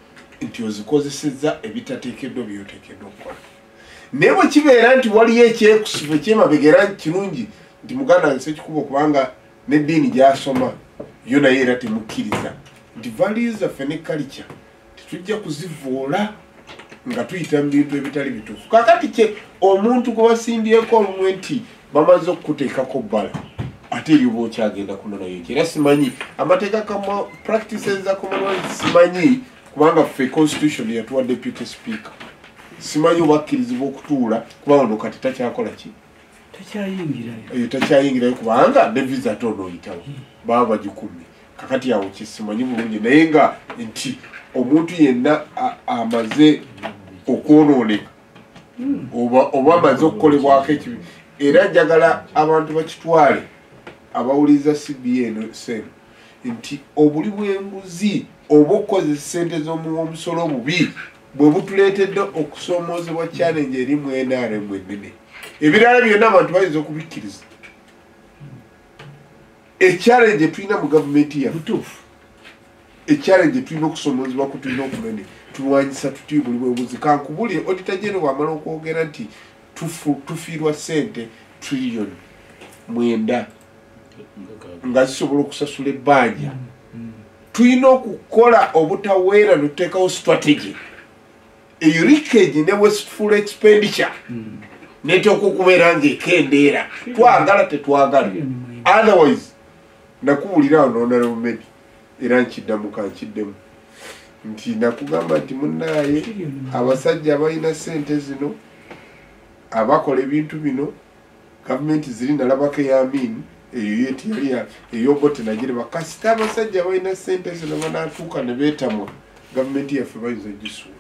nti ozikozesezza ebitateekeddwa byoteekeddwa okukola naye bwe kibeera nti waliyo ekyekusifu ekyemabega era kirungi nti muganda Sekikubo kubanga n'eddiini gy'asoma yo naye era temukkiriza nti values zaffe ne culture tetujja kuzivuula nga tuyita mu bintu ebitali bituufu kakati kye omuntu gwe basimbyeko olumwe nti bamaze okukuteekako bbala ate eri oba okyagenda kunonayo ekyo era simanyi amateeka practices za Commonwealth simanyi kubanga ffe constitution yatuwa deputy speaker simanyi obakkirizibwa okutuula kubanga ono kati takyakola ki takyayingirayo kubanga ne visa ate onooyitawo baba bagikumye kakati yawo kyesimanyi bulungi naye nga nti omuntu yenna amaze okwonooneka oba amaze okukolebwako ekibi era njagala abantu bakitwale abawuliza CBN seno nti obuli bw'enguzi oba okukozesa ssente z'omusolo obubi bwe butuleetedde okusomoozebwa challenge eri mu NRM ennene ebirala byonna abantu bayinza okubikkiriza echallenge tulina mu gavumenti yaffe echallenge tulina okusomoozebwa ku tulina okunene tulwanyisa tuti buli bwebuzi kankubulire auditor general wamala okwogera nti tufiirwa ssente trillion 9 nga zisobola okusasula ebbanja tulina okukola obutaweera notuteekawo strategy eyo leakage ne wasteful expenditure netooka okubeera ngaekendeera twagala tetwagala otherwise nakubulira awo noonalawo medi era nkiddamu kankiddemu nti nakugamba nti munnaaye abasajja abalina ssente zino abakola ebintu bino gavumenti ziri nalabako eyamini eyo yeti yali eyobote nagireba kasita abasajja abalina ssente zino banaatuuka ne beetamwa gavumenti yaffe bayinza gisuula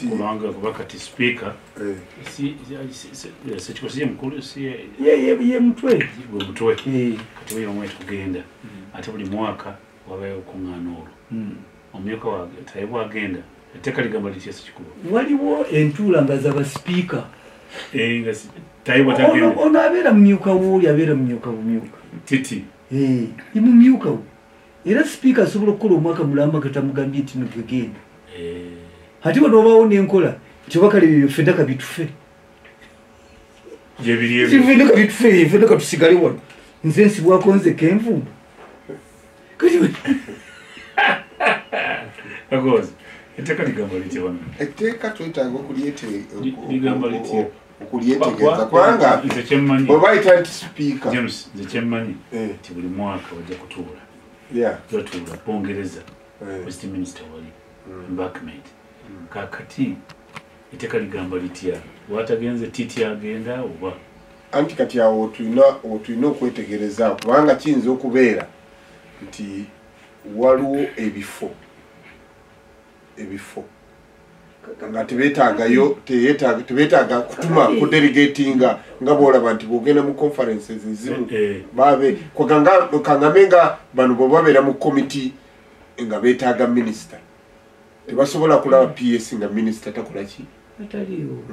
kubanga kuba kati speaker sekikosi yemukulu ye mutwe kati oyo omwe tugenda ate buli mwaka wabayo okuŋŋaana olwo omumyuka taye bwagenda etteeka ligamba litya sekikulu waliwo entuula nga zaba sipiika taye bwatagenda ono abeera mumyuka wooli abeera mumyuka bumyuka titi ye mumyuka wo era sipiika asobola okukola omwaka mulamba katamugambye nti nogegenda ate wanoobaawo nenkola kyobakale byo ffenna kabitufe ffenna kabitufe ffenna katusigale wano nze nsibwako nze kenvumbu etteeka ligamba litya wano etteeka twetaaga ligamba litya okulyetegereza kubanga nze kyemmanyi bwe bayita nti sipiika James nze kyemmanyi nti buli mwaka wajja kutuula batuula bongereza west minister wali embankment kakati etteeka ligamba litya watagenze titi agenda oba anti kati awo otulina okwetegereza kubanga kiyinza okubeera nti waliwo ebifo nga tebeetaaga kutuma kudelegatinga nga bwolaba nti bwogenda mu conferences ezimu babe kangambe nga bano bwe babeera mu komiti nga beetaaga minisita tebasobola kulaba PS nga minisita takolaki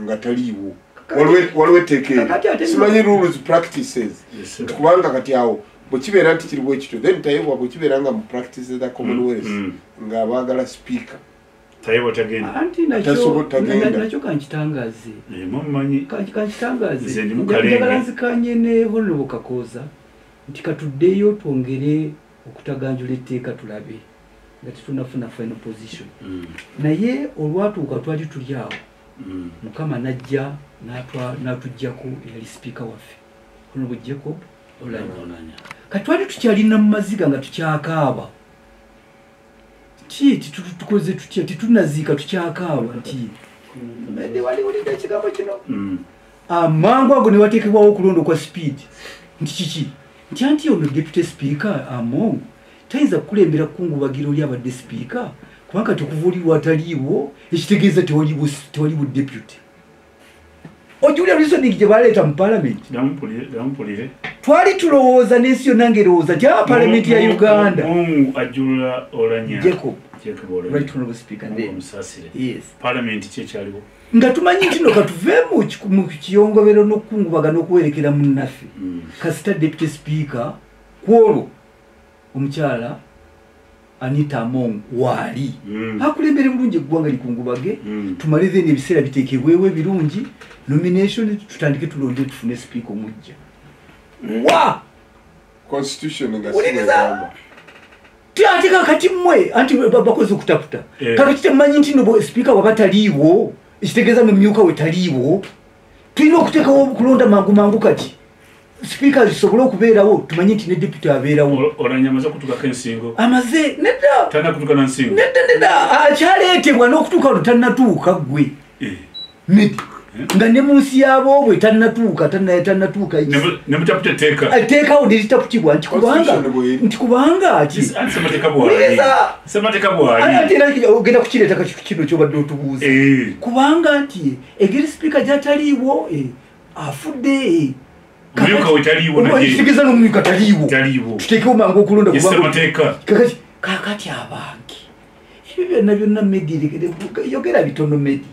nga taliiwo waliwo etteeka simanyi rules practices kubanga kati awo bwekibeera nti kiri bwekityo then tayebwa bwekibeera nga mu practices za commonwealth nga baagala speaker anti nakyo kankitangaze njagala nzikanye ne honorable Kakooza nti katuddeyo twongere okutaganjula etteeka tulabe nga tetunafuna final position naye olwatuuka twali tuli awo mukama najja n'atuggyako eyali sipiika waffe honorable Jacob Oulanyah kati twali tukyalina mu maziga nga tukyakaaba tukoze tutya titunaziika tukyakaaba nti waliwulidde ekigambo kino amangu ago ne wateekebwawo okulonda kwa speed nti kiki nti anti ono deputy speaker Among tayinza kukulembera kukungubagira oli abadde speaker kubanga tekuvuulirwa ataliiwo ekitegeeza tewaliwo deputy ojulia reasoning gye baleeta mu parliament twali tulowooza n'ensi yonna ng'erowooza nti parliament ya Uganda ajula Oulanyah Jacob right honorable speaker yes parliament kyekyaliwo nga tumanyi nti no katuveemu mu kiyongobero n'okukungubaga n'okuwerekera munnaffe kasita deputy speaker kwolwo omukyala Anita Among waali akulembere bulungi eggwanga likungubage tumale then ebiseera biteekebwewo ebirungi nomination tutandike tulonde tufune speaker omujja wa constitution nga sigamba ate kakati mmwe anti bakoze okutaputa kakati temanyi nti no speaker wabataliiwo ekitegeeza mumyuka we taliiwo tulina okuteekawo kulonda mangu kati speaker zisobole okubeerawo tumanyi nti ne deputy abeerawo Oulanyah amaze okutuukako ensingo amaze nedda tana kutuuka na nsingo nedda akyaleetebwa n'okutuuka wano tannatuuka gwe medi nga ne munsi yabo bwe tannatuuka ne mutaputeteeka ateekawo neritaputibwa nti kubanga semateeka bwali ogenda kukireeta kino kyobadde otubuuza kubanga nti egeri sipiika gyataliiwo afudde omumyuka we taliiwo kitegeeza n'omumyuka taliiwo tuteekewo mangu okulonda kakati abange ebyo byonna medi yogera bitono medi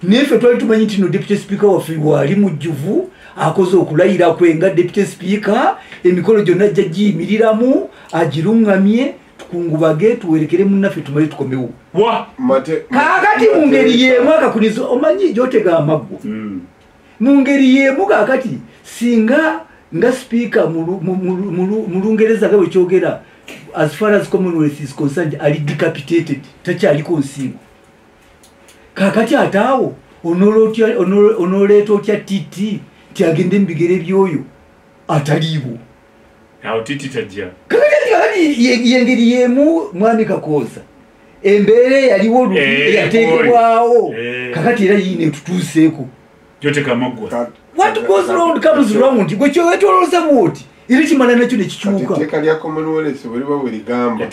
neffe twali tumanyi nti no deputy speaker waffe waali mujjuvu akoze okulayira kwe nga deputy speaker emikolo gyonna ajja giyimiriramu agiruŋŋamye tukungubage tuwerekere munnaffe tumale tukomewo kaakati mu ngeri yeemu akakunizo omanyi gyotega amaggwa mu ngeri yeemu kaakati singa nga speaker mu Lungereza nga bwe kyogera as far as Commonwealth is concerned ali decapitated takyaliko nsingo kakati ataawo onoleeta otya titi tyagende mu bigere byoyo ataliiwo awo titi tajja kakati yengeri yeemu mwami Kakooza embeera yaliwo oluti yateekebwawo kakati era yiine etutuuseeko gyoteka amaggwa what goes round comes round gwe kyowetolooza bwoti era kimala nakyo nekikyuka etteeka lya Commonwealth bwe liba bwe ligamba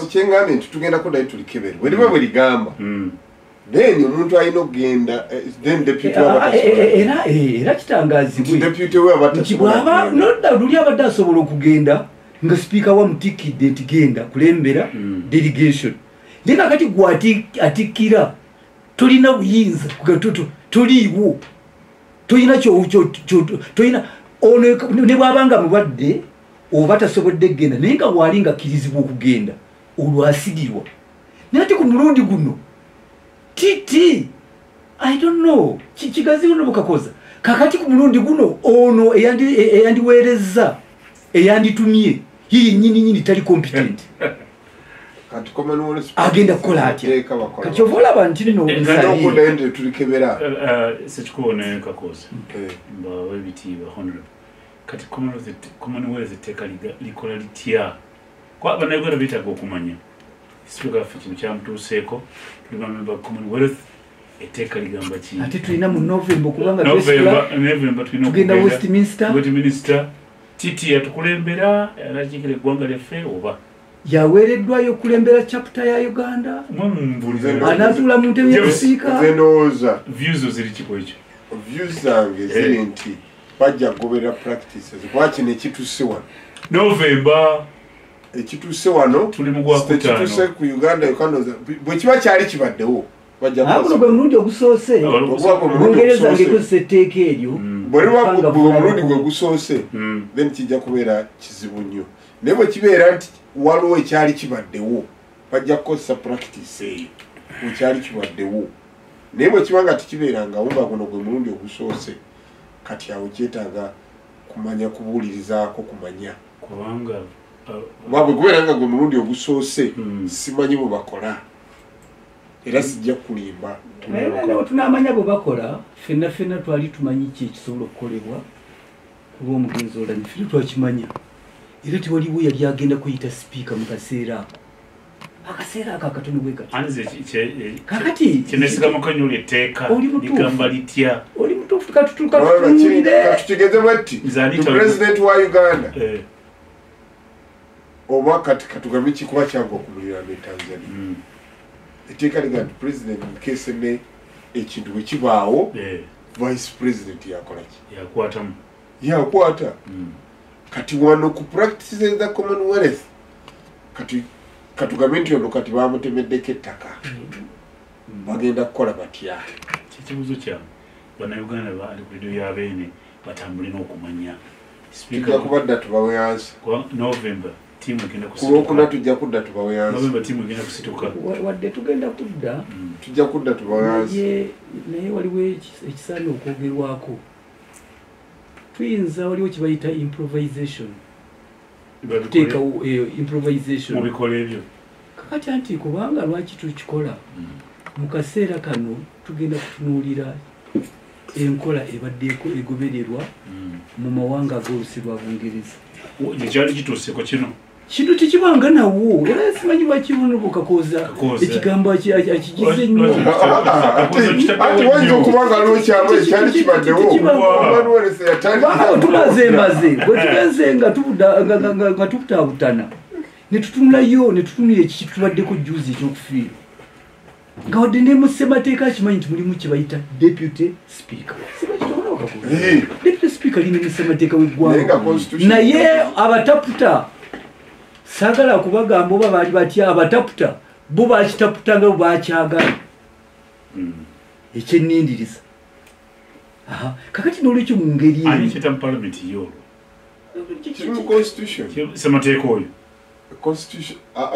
mukyengambe nti tugendako naye tulikebere bwe liba bwe ligamba then omuntu alina okugenda then deputy era kitangazibwe deputy we luli abadde asobola okugenda nga sipiika wamutikidde nti genda kulembera delegation naye kakati gwe atikkira tolina buyinza toliiwo tolina ne bwabanga mulwadde oba tasobodde kugenda naye nga waali nga akkirizibwa okugenda olwasigirwa naye ati ku mulundi guno titi I don't know kigaziwo nobukakoza kakati ku mulundi guno ono eyandiweereza eyanditumye yiyi nyini tali competent agenda kukola atya kati ova olaba nti nino tulikebera sekikuwone Kakooza mbawebitiibwa honorable kati Commonwealth etteeka likola litya kwa bannayuganda beetaaga okumanya sipiika waffe kino kyamutuuseeko tuli bamemba Commonwealth etteeka ligamba ki ate tulina mu November kubanga tugenda Westminster titi yatukulembera alakiikira eggwanga lyaffe oba yaweereddwayo okulembera chapter ya Uganda anaatuula mu ntebe y'obusiika zenooza views ziri kiko ekyo views zange ziri nti bajja kugoberera practices kwaki nekituuse wano November ekituuse wano tuli mu gwakutaano ekituuse ku Uganda bwe kiba kyali kibaddewo abuno gwe mulundi ogusoose Bungereza ngekozesa etteeka eryo bwe mulundi gwe gusoose then kijja kubeera kizibu nnyo naye bwe kibeera nti waliwo ekyali kibaddewo bajja kukozesa practice eyo ekyali kibaddewo naye bwe kiba nga tikibeerangawo nga guno gwe mulundi ogusoose kati awo kyetaaga kumanya kubuulirizaako kumanya kubanga bwe kubeera nga gwe mulundi ogusoose simanyi bwe bakola era sijja kulimba tunamanya bwe bakola ffenna twali tumanyi ki ekisobola okukolebwa kuba omugenzi olanyi ffenna twakimanya era tewaliwo yali agenda kuyita sipiika mu kaseera ako akaseera ako akatono bwe kakati kinesigamakanyula etteeka ligamba litya oli mutuufu katutukatukigeze bwatti president wa Uganda oba kati katugambe kikuba kyange okumulira ne Tanzania etteeka liga nti president mukese ne ekintu bwe kibaawo vice president yakolaki yakwata kati wano ku practices za Commonwealth katugambe nti ono kati bamutemeddeko ettaka bagenda kukola batya kikibuzo kyamu bannayuganda bali ku lidio yabeene batambule n'okumanya tujja kubadda tubawe yansi November tiimu egenda kulwokuna tujja kudda tubawe yansi November tiimu egenda kusituka wadde tugenda kudda tujja kudda tubawe yansi naye waliwo ekisaana okwogerwako tuyinza waliwo kibayita improvisation tuteekawo improvisation mubikola ebyo kakati anti kubanga lwaki tukikola mu kaseera kano tugenda kutunuulira enkola ebaddeeko egobererwa mu mawanga ag'olusi lwa Bungereza ekyali kituuseko kino kintu tekibanga nawo era simanyi lwakibuno bukakoza ekigambo akigize nnyo ati wajja okubanga lwokyalo ekyali kibaddewo obaluwolese yatandika tumaze bwetugenze nga tubutaabutana ne tutunulayo ne tutunula ekitubaddeko juzi ekyokufiira nga wadde ne mu ssemateeka akimanyi nti mulimu kyebayita deputy speaker deputy speaker lina mu ssemateeka w'eggwanga naye abataputa saagala kubagamba oba baali batya abataputa bo bakitaputa nga bakyagala ekyenindiriza kakati n'olwekyo mu ngeri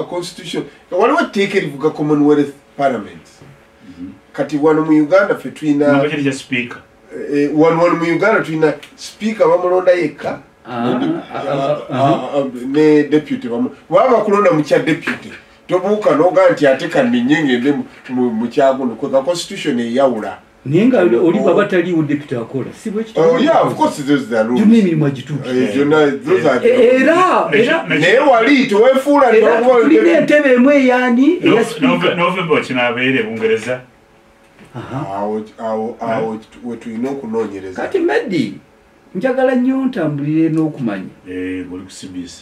constitution waliwo etteeka erivuga commonwealth parliament kati wano mu uganda ffe tulina wano mu uganda tulina speaker bamulonda yekka ne deputy baba bakulonda mukya deputy tobuuka noga nti ate kanninye ngende mu kyaguno kweka constitution eyawula naye nga oli baba taliwo deputy akola si bwe naye wali tewefuula tulina entebe emu eyaani novemba kinaabeere bungereza awo wetulina okunoonyereza kati Meddi njagala nnyo ntambulire n'okumanya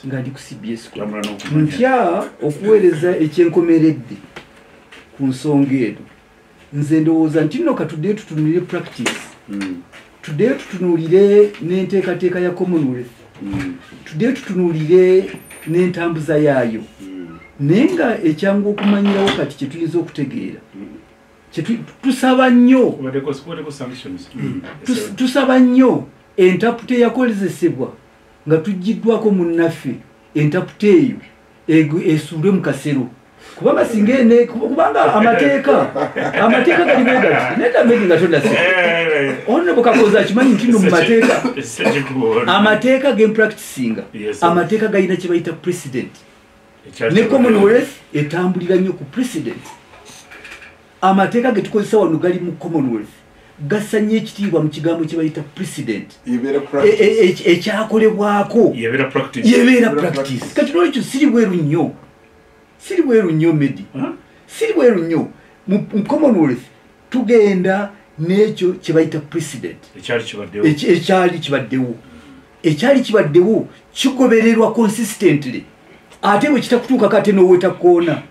nga ndi ku CBS ntya okuweereza ekyenkomeredde ku nsonga eno nze ndowooza nti nno katuddeyo tutunulire practice tuddeyo tutunuulire n'enteekateeka ya commonwealth tuddeyo tutunuulire n'entambuza yaayo naye nga ekyangu okumanyirawo kati kye tuyinza okutegeera tusaba nnyo tusaba nnyo entaputa eyakozesebwa nga tuggiddwako munnaffe entaputa eyo esuulwe mu kasero kubanga kubanga amateeka gali megati nedamedi nga tondasi ono bukakoza akimanyi nti no mu mateeka amateeka gempracticinga amateeka galina kye bayita president ne commonwealth etambulira nnyo ku president amateeka getukozesa wano gali mu commonwealth gasanye ekitiibwa mu kigambo kye bayita president ekyakolebwako yebeera practice kati nolwekyo siri bweru nnyo Meddi siri bweru nnyo mu commonwealth tugenda n'ekyo kye bayita president ekyali kibaddewo kigobererwa consistently ate bwe kitakutuukako ate n'oweta koona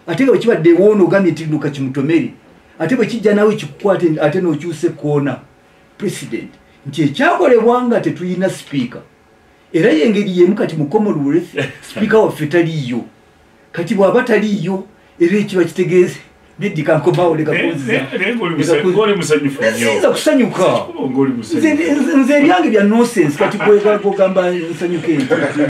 ate nga bwe kibaddewo n'ogambye nti nduka kimutomere ate bwe kijja nawe kikukwate ate n'okyuse koona president nti ekyakolebwa nga tetuyina speaker era yengeri yemu kati mu commonwealth speaker waffe taliiyo kati bw'aba taliiyo era ekiba kitegeeze neddikankomawo lekakuzinza kusanyuka nze ebyange bya nonsense kati gwegamba nsanyuke